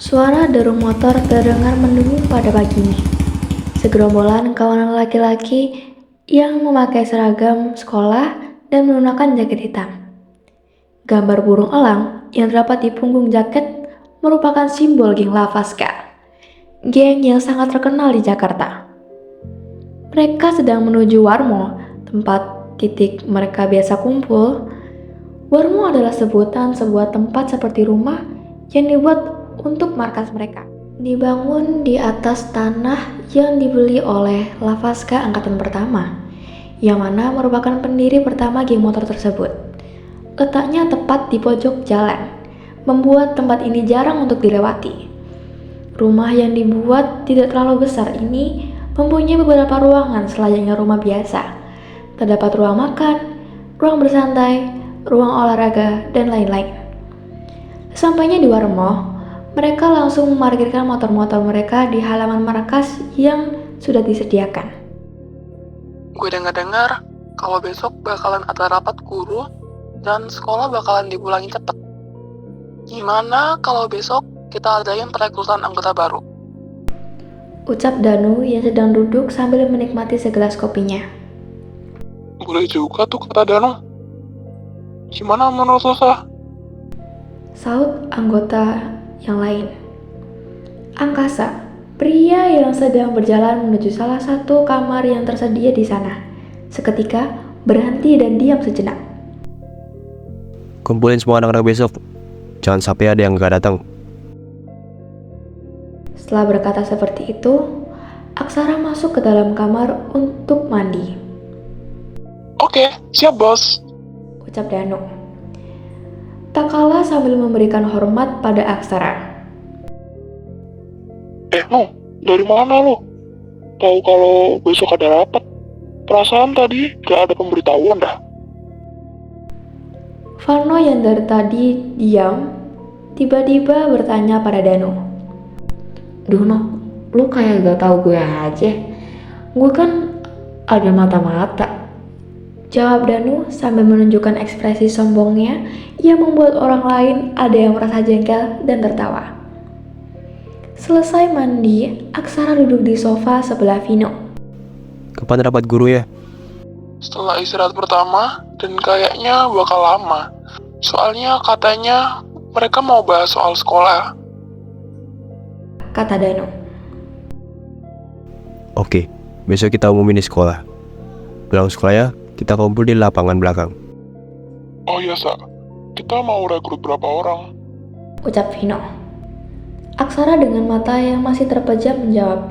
Suara derung motor terdengar mendengung pada pagi ini. Segerombolan kawanan laki-laki yang memakai seragam sekolah dan menggunakan jaket hitam. Gambar burung elang yang terdapat di punggung jaket merupakan simbol geng Lavaska, geng yang sangat terkenal di Jakarta. Mereka sedang menuju Warmo, tempat titik mereka biasa kumpul. Warmo adalah sebutan sebuah tempat seperti rumah yang dibuat untuk markas mereka. Dibangun di atas tanah yang dibeli oleh Lavaska Angkatan Pertama, yang mana merupakan pendiri pertama geng motor tersebut. Letaknya tepat di pojok jalan, membuat tempat ini jarang untuk dilewati. Rumah yang dibuat tidak terlalu besar ini mempunyai beberapa ruangan selayaknya rumah biasa. Terdapat ruang makan, ruang bersantai, ruang olahraga, dan lain-lain. Sampainya di Warmo, mereka langsung memarkirkan motor-motor mereka di halaman markas yang sudah disediakan. Gue dengar-dengar kalau besok bakalan ada rapat guru dan sekolah bakalan dipulangin cepet. Gimana kalau besok kita adain perekrutan anggota baru? Ucap Danu yang sedang duduk sambil menikmati segelas kopinya. Boleh juga tuh kata Danu. Gimana menurut lo, Sah? Saut anggota yang lain. Angkasa, pria yang sedang berjalan menuju salah satu kamar yang tersedia di sana, seketika berhenti dan diam sejenak. Kumpulin semua anak-anak besok. Jangan sampai ada yang gak datang. Setelah berkata seperti itu, Aksara masuk ke dalam kamar untuk mandi. Oke, siap bos. Ucap Danu. Tak kalah sambil memberikan hormat pada Aksara. No, dari mana lo? Tahu kalau besok ada rapat? Perasaan tadi gak ada pemberitahuan dah. Varno yang dari tadi diam, tiba-tiba bertanya pada Danu. Duh no, lu kayak gak tahu gue aja. Gue kan ada mata-mata. Jawab Danu sambil menunjukkan ekspresi sombongnya yang membuat orang lain ada yang merasa jengkel dan tertawa. Selesai mandi, Aksara duduk di sofa sebelah Vino. Kapan rapat guru ya? Setelah istirahat pertama, dan kayaknya bakal lama. Soalnya katanya mereka mau bahas soal sekolah. Kata Danu. Oke, besok kita umumin di sekolah. Pulang sekolah ya, kita kumpul di lapangan belakang. Oh iya, Sa. Kita mau rekrut berapa orang? Ucap Vino. Aksara dengan mata yang masih terpejam menjawab.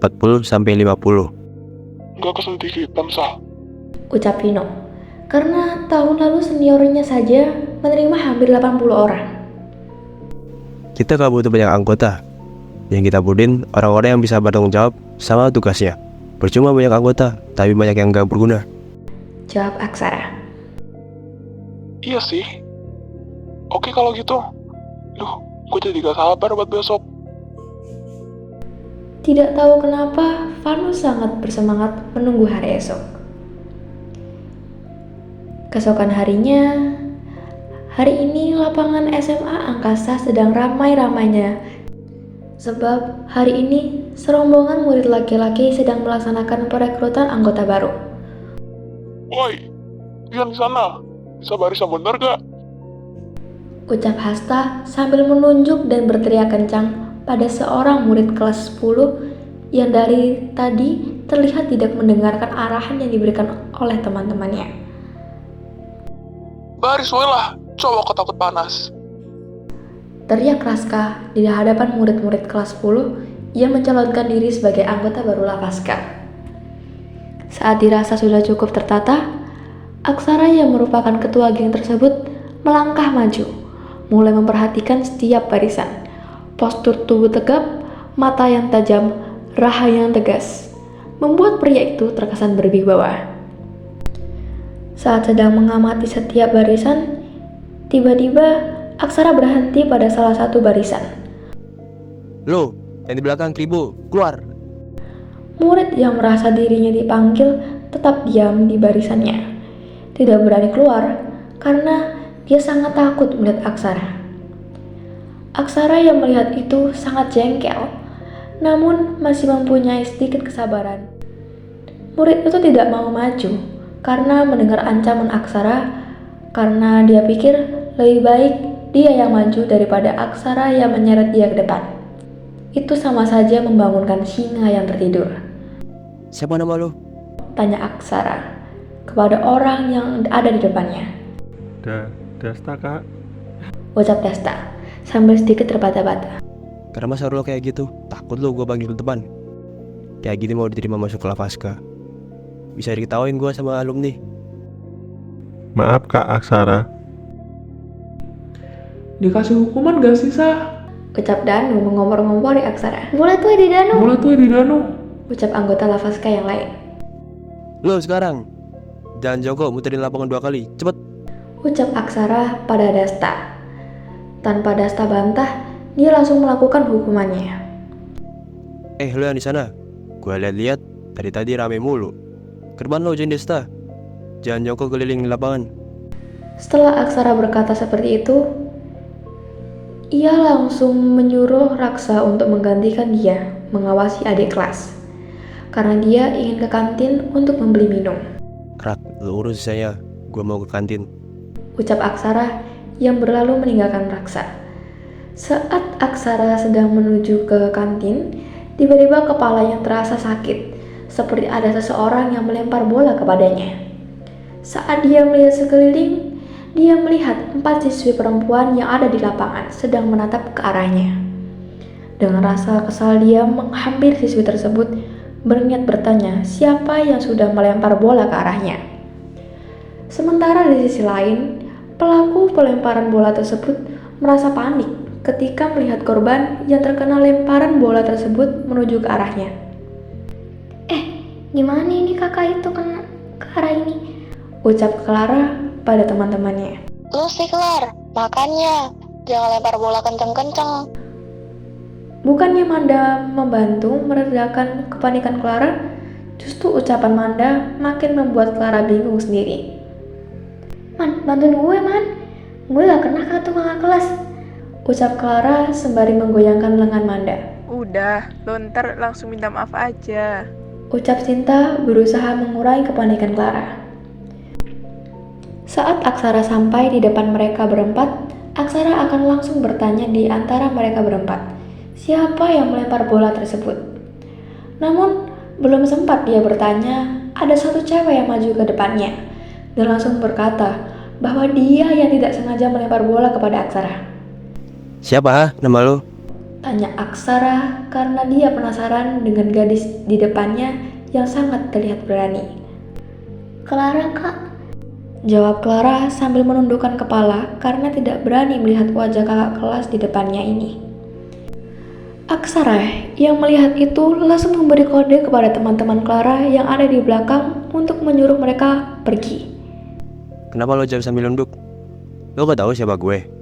40 sampai 50. Nggak kesedikitan, Sa. Ucap Vino. Karena tahun lalu seniornya saja menerima hampir 80 orang. Kita gak butuh banyak anggota. Yang kita butuhin orang-orang yang bisa bertanggung jawab sama tugasnya. Percuma banyak anggota, tapi banyak yang gak berguna. Jawab Aksara. Iya sih. Oke kalau gitu. Duh, gue jadi gak sabar buat besok. Tidak tahu kenapa, Vanu sangat bersemangat menunggu hari esok. Keesokan harinya, hari ini lapangan SMA Angkasa sedang ramai-ramainya. Sebab hari ini serombongan murid laki-laki sedang melaksanakan perekrutan anggota baru. Woi, kalian di sana. Bisa barisan bener gak? Ucap Hasta sambil menunjuk dan berteriak kencang pada seorang murid kelas 10 yang dari tadi terlihat tidak mendengarkan arahan yang diberikan oleh teman-temannya. Baris woy lah, cowok ketakut panas. Teriak Raska di hadapan murid-murid kelas 10 yang mencalonkan diri sebagai anggota baru Lavaska. Saat dirasa sudah cukup tertata, Aksara yang merupakan ketua geng tersebut melangkah maju, mulai memperhatikan setiap barisan. Postur tubuh tegap, mata yang tajam, raha yang tegas, membuat pria itu terkesan berwibawa. Saat sedang mengamati setiap barisan, tiba-tiba Aksara berhenti pada salah satu barisan. Lo, yang di belakang kribo, keluar. Murid yang merasa dirinya dipanggil tetap diam di barisannya. Tidak berani keluar karena dia sangat takut melihat Aksara. Aksara yang melihat itu sangat jengkel, namun masih mempunyai sedikit kesabaran. Murid itu tidak mau maju karena mendengar ancaman Aksara, karena dia pikir lebih baik dia yang maju daripada Aksara yang menyeret dia ke depan. Itu sama saja membangunkan singa yang tertidur. Siapa nama lo? Tanya Aksara kepada orang yang ada di depannya. Dasta, Kak. Ucap Dasta sambil sedikit terbata-bata. Karena masa lo kayak gitu, takut lo gue panggil teman. Kayak gini mau diterima masuk kelas Paskah. Bisa diketawain gue sama alumni. Maaf, Kak Aksara. Dikasih hukuman gak sih, Sa? Ucap Danu mengompor-ngompori Aksara. Mulai tuh di Danu. Di Danu. Ucap anggota Lavaska yang lain. Lo sekarang jangan jongkok muterin lapangan 2 kali, cepet. Ucap Aksara pada Dasta. Tanpa Dasta bantah, dia langsung melakukan hukumannya. Lo yang di sana, gue lihat-lihat dari tadi rame mulu. Kerban lo jangan Desta, jangan jongkok keliling lapangan. Setelah Aksara berkata seperti itu, ia langsung menyuruh Raksa untuk menggantikan dia mengawasi adik kelas, karena dia ingin ke kantin untuk membeli minum. Rak, lo urus saya, gue mau ke kantin. Ucap Aksara yang berlalu meninggalkan Raksa. Saat Aksara sedang menuju ke kantin, tiba-tiba kepalanya terasa sakit, seperti ada seseorang yang melempar bola kepadanya. Saat dia melihat sekeliling, dia melihat 4 siswi perempuan yang ada di lapangan sedang menatap ke arahnya. Dengan rasa kesal dia menghampiri siswi tersebut, berniat bertanya siapa yang sudah melempar bola ke arahnya. Sementara di sisi lain, pelaku pelemparan bola tersebut merasa panik ketika melihat korban yang terkena lemparan bola tersebut menuju ke arahnya. Gimana ini kakak itu kena ke arah ini? Ucap Clara pada teman-temannya. Lu sih Clara, makanya jangan lempar bola kenceng-kenceng. Bukannya Manda membantu meredakan kepanikan Clara, justru ucapan Manda makin membuat Clara bingung sendiri. Man, bantuin gue, Man. Gue gak kena kartu kakak kelas. Ucap Clara sembari menggoyangkan lengan Manda. Udah, lo ntar langsung minta maaf aja. Ucap Sinta berusaha mengurangi kepanikan Clara. Saat Aksara sampai di depan mereka berempat, Aksara akan langsung bertanya di antara mereka berempat, siapa yang melempar bola tersebut. Namun, belum sempat dia bertanya, ada satu cewek yang maju ke depannya dan langsung berkata bahwa dia yang tidak sengaja melempar bola kepada Aksara. Siapa nama lo? Tanya Aksara karena dia penasaran dengan gadis di depannya yang sangat terlihat berani. Clara, Kak. Jawab Clara sambil menundukkan kepala karena tidak berani melihat wajah kakak kelas di depannya ini. Aksara yang melihat itu langsung memberi kode kepada teman-teman Clara yang ada di belakang untuk menyuruh mereka pergi. Kenapa lo jawab sambil nunduk? Lo gak tahu siapa gue?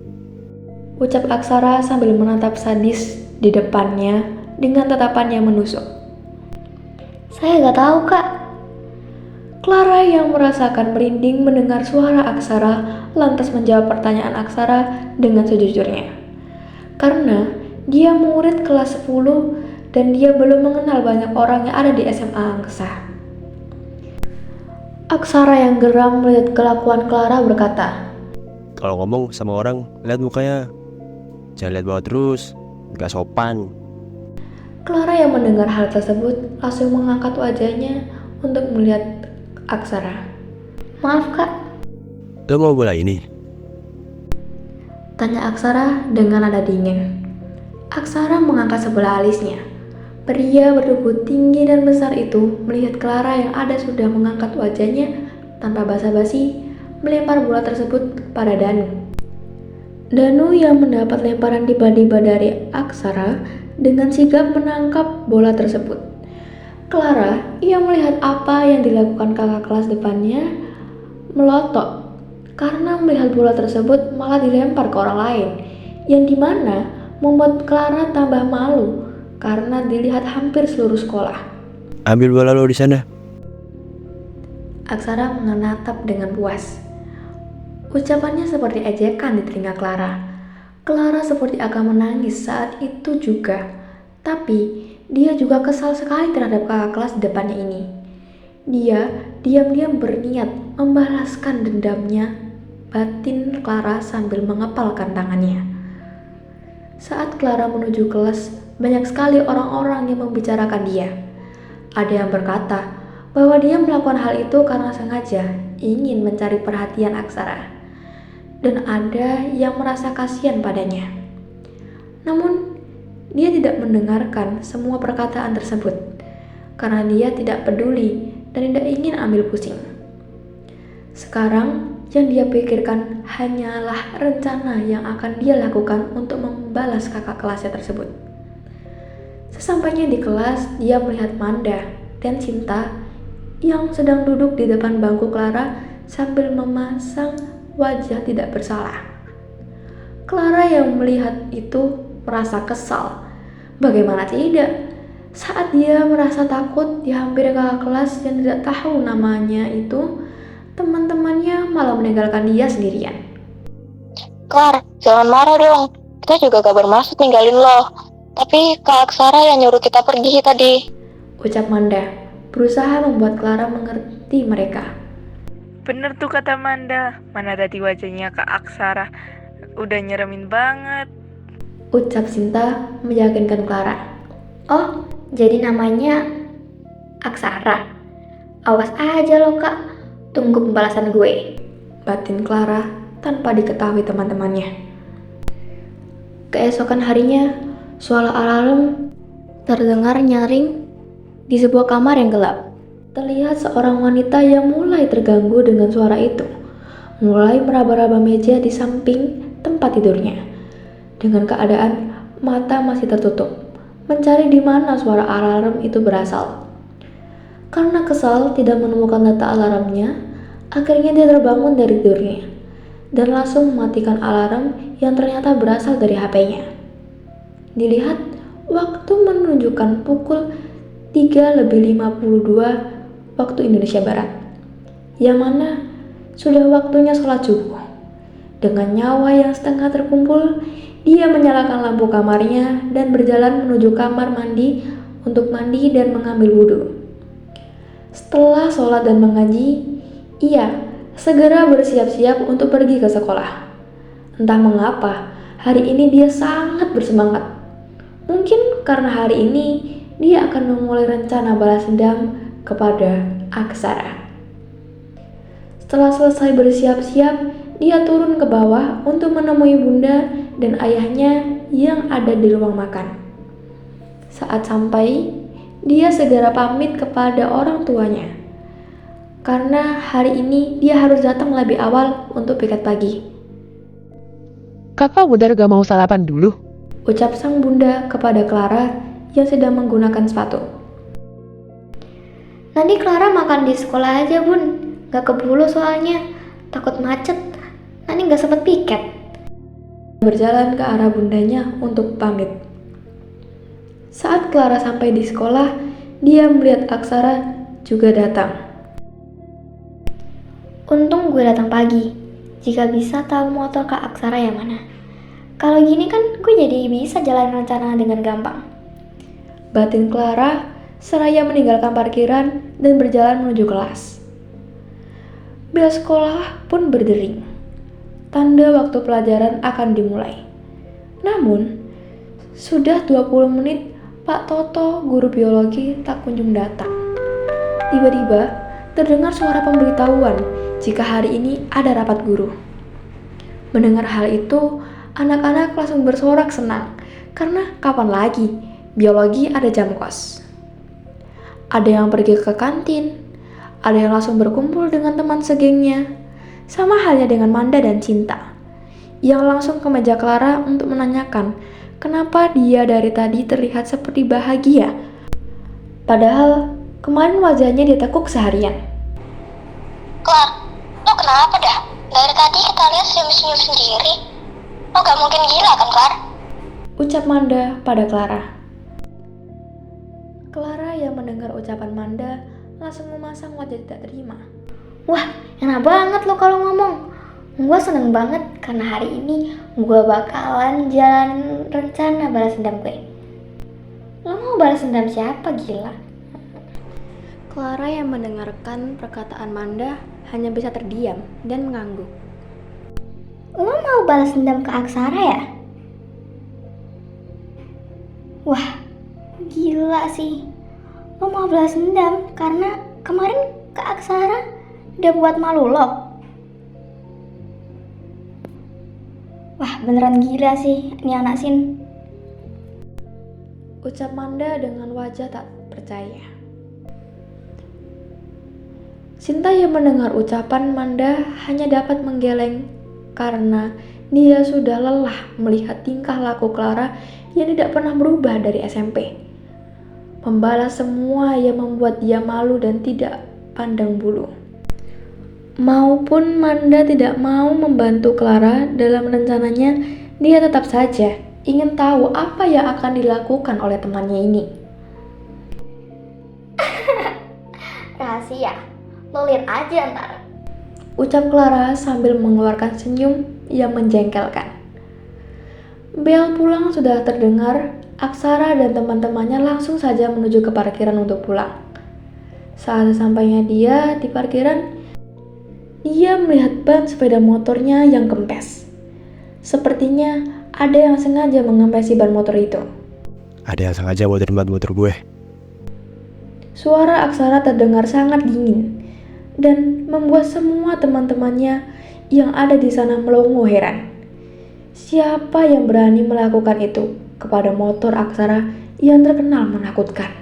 Ucap Aksara sambil menatap sadis di depannya dengan tatapan yang menusuk. Saya gak tahu, Kak. Clara yang merasakan merinding mendengar suara Aksara lantas menjawab pertanyaan Aksara dengan sejujurnya. Karena dia murid kelas 10 dan dia belum mengenal banyak orang yang ada di SMA Angkasa. Aksara yang geram melihat kelakuan Clara berkata, Kalau ngomong sama orang, lihat mukanya. Jangan lihat bawah terus, gak sopan. Clara yang mendengar hal tersebut langsung mengangkat wajahnya untuk melihat Aksara. Maaf, Kak. Lo mau bola ini? Tanya Aksara dengan nada dingin. Aksara mengangkat sebelah alisnya. Pria bertubuh tinggi dan besar itu melihat Clara yang ada sudah mengangkat wajahnya tanpa basa-basi melempar bola tersebut pada Danu. Danu yang mendapat lemparan tiba-tiba dari Aksara dengan sigap menangkap bola tersebut. Clara yang melihat apa yang dilakukan kakak kelas depannya melotot karena melihat bola tersebut malah dilempar ke orang lain, yang dimana membuat Clara tambah malu karena dilihat hampir seluruh sekolah. Ambil bola lo di sana. Aksara menatap dengan puas. Ucapannya seperti ejekan di telinga Clara. Clara seperti akan menangis saat itu juga. Tapi dia juga kesal sekali terhadap kakak kelas di depannya ini. Dia diam-diam berniat membalaskan dendamnya. Batin Clara sambil mengepalkan tangannya. Saat Clara menuju kelas, banyak sekali orang-orang yang membicarakan dia. Ada yang berkata bahwa dia melakukan hal itu karena sengaja ingin mencari perhatian Aksara. Dan ada yang merasa kasihan padanya. Namun, dia tidak mendengarkan semua perkataan tersebut karena dia tidak peduli dan tidak ingin ambil pusing. Sekarang, yang dia pikirkan hanyalah rencana yang akan dia lakukan untuk membalas kakak kelasnya tersebut. Sesampainya di kelas, dia melihat Manda dan Cinta yang sedang duduk di depan bangku Clara sambil memasang wajah tidak bersalah. Clara yang melihat itu merasa kesal. Bagaimana tidak? Saat dia merasa takut dihampiri kakak kelas yang tidak tahu namanya itu, teman-temannya malah meninggalkan dia sendirian. Clar, jangan marah dong. Kita juga gak bermaksud ninggalin lo. Tapi Kak Aksara yang nyuruh kita pergi tadi. Ucap Manda, berusaha membuat Clara mengerti mereka. Bener tuh kata Manda. Mana tadi wajahnya Kak Aksara. Udah nyeremin banget. Ucap Cinta meyakinkan Clara. Oh, jadi namanya Aksara. Awas aja lo kak, tunggu pembalasan gue. Batin Clara tanpa diketahui teman-temannya. Keesokan harinya, suara alarm terdengar nyaring di sebuah kamar yang gelap. Terlihat seorang wanita yang mulai terganggu dengan suara itu. Mulai meraba-raba meja di samping tempat tidurnya. Dengan keadaan mata masih tertutup, mencari di mana suara alarm itu berasal. Karena kesal tidak menemukan data alarmnya, akhirnya dia terbangun dari tidurnya dan langsung mematikan alarm yang ternyata berasal dari HP-nya. Dilihat, waktu menunjukkan pukul 3:52 waktu Indonesia Barat, yang mana sudah waktunya sholat subuh. Dengan nyawa yang setengah terkumpul, dia menyalakan lampu kamarnya dan berjalan menuju kamar mandi untuk mandi dan mengambil wudhu. Setelah sholat dan mengaji, ia segera bersiap-siap untuk pergi ke sekolah. Entah mengapa, hari ini dia sangat bersemangat. Mungkin karena hari ini dia akan memulai rencana balas dendam kepada Aksara. Setelah selesai bersiap-siap, dia turun ke bawah untuk menemui bunda dan ayahnya yang ada di ruang makan. Saat sampai, dia segera pamit kepada orang tuanya. Karena hari ini dia harus datang lebih awal untuk piket pagi. Kakak benar gak mau sarapan dulu? Ucap sang bunda kepada Clara yang sedang menggunakan sepatu. Nanti Clara makan di sekolah aja bun, gak keburu soalnya, takut macet, nanti gak sempet piket. Berjalan ke arah bundanya untuk pamit. Saat Clara sampai di sekolah, dia melihat Aksara juga datang. Untung gue datang pagi, jika bisa tahu motor Kak Aksara yang mana. Kalau gini kan gue jadi bisa jalan rencana dengan gampang. Batin Clara seraya meninggalkan parkiran dan berjalan menuju kelas. Bel sekolah pun berdering. Tanda waktu pelajaran akan dimulai. Namun, sudah 20 menit Pak Toto, guru biologi, tak kunjung datang. Tiba-tiba terdengar suara pemberitahuan jika hari ini ada rapat guru. Mendengar hal itu, anak-anak langsung bersorak senang karena kapan lagi biologi ada jam kos. Ada yang pergi ke kantin, ada yang langsung berkumpul dengan teman segengnya, sama halnya dengan Manda dan Cinta, yang langsung ke meja Clara untuk menanyakan kenapa dia dari tadi terlihat seperti bahagia, padahal kemarin wajahnya ditekuk seharian. Clar, lo kenapa dah? Dari tadi kita lihat senyum-senyum sendiri. Lo gak mungkin gila kan, Clar? Ucap Manda pada Clara. Clara yang mendengar ucapan Manda langsung memasang wajah tidak terima. Wah, enak banget lo kalau ngomong. Gue seneng banget karena hari ini gue bakalan jalanin rencana balas dendam gue. Lo mau balas dendam siapa, gila? Clara yang mendengarkan perkataan Manda hanya bisa terdiam dan mengangguk. Lo mau balas dendam ke Aksara ya? Wah, gila sih. Lo mau balas dendam karena kemarin Kak Aksara udah buat malu lo. Wah, beneran gila sih ini anak Sin. Ucap Manda dengan wajah tak percaya. Sinta yang mendengar ucapan Manda hanya dapat menggeleng karena dia sudah lelah melihat tingkah laku Clara yang tidak pernah berubah dari SMP. Membalas semua yang membuat dia malu dan tidak pandang bulu. Maupun Manda tidak mau membantu Clara dalam rencananya, dia tetap saja ingin tahu apa yang akan dilakukan oleh temannya ini. Rahasia, lo lihat aja ntar. Ucap Clara sambil mengeluarkan senyum yang menjengkelkan. Bel pulang sudah terdengar. Aksara dan teman-temannya langsung saja menuju ke parkiran untuk pulang. Saat sesampainya dia di parkiran, dia melihat ban sepeda motornya yang kempes. Sepertinya ada yang sengaja mengempesi ban motor itu. Ada yang sengaja motorin ban motor gue. Suara Aksara terdengar sangat dingin dan membuat semua teman-temannya yang ada di sana melongo heran. Siapa yang berani melakukan itu kepada motor Aksara yang terkenal menakutkan?